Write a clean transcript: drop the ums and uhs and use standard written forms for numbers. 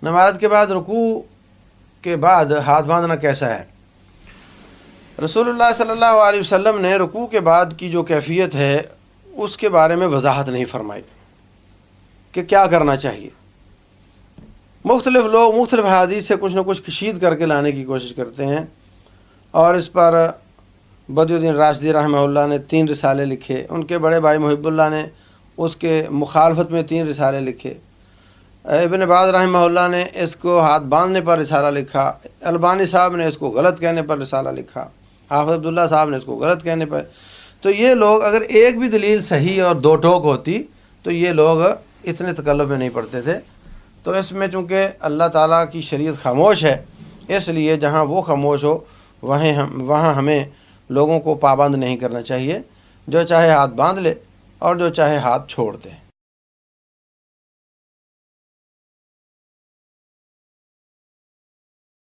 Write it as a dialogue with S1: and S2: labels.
S1: نماز کے بعد رکوع کے بعد ہاتھ باندھنا کیسا ہے؟ رسول اللہ صلی اللہ علیہ وسلم نے رکوع کے بعد کی جو کیفیت ہے اس کے بارے میں وضاحت نہیں فرمائی کہ کیا کرنا چاہیے۔ مختلف لوگ مختلف حدیث سے کچھ نہ کچھ کشید کر کے لانے کی کوشش کرتے ہیں، اور اس پر بدی الدین راشدی رحمہ اللہ نے 3 رسالے لکھے، ان کے بڑے بھائی محب اللہ نے اس کے مخالفت میں 3 رسالے لکھے، ابن باز رحمہ اللہ نے اس کو ہاتھ باندھنے پر رسالہ لکھا، البانی صاحب نے اس کو غلط کہنے پر رسالہ لکھا، حافظ عبداللہ صاحب نے اس کو غلط کہنے پر۔ تو یہ لوگ اگر ایک بھی دلیل صحیح اور 2 ٹوک ہوتی تو یہ لوگ اتنے تکلف میں نہیں پڑتے تھے۔ تو اس میں چونکہ اللہ تعالیٰ کی شریعت خاموش ہے، اس لیے جہاں وہ خاموش ہو وہاں ہمیں لوگوں کو پابند نہیں کرنا چاہیے، جو چاہے ہاتھ باندھ لے اور جو چاہے ہاتھ چھوڑ دے۔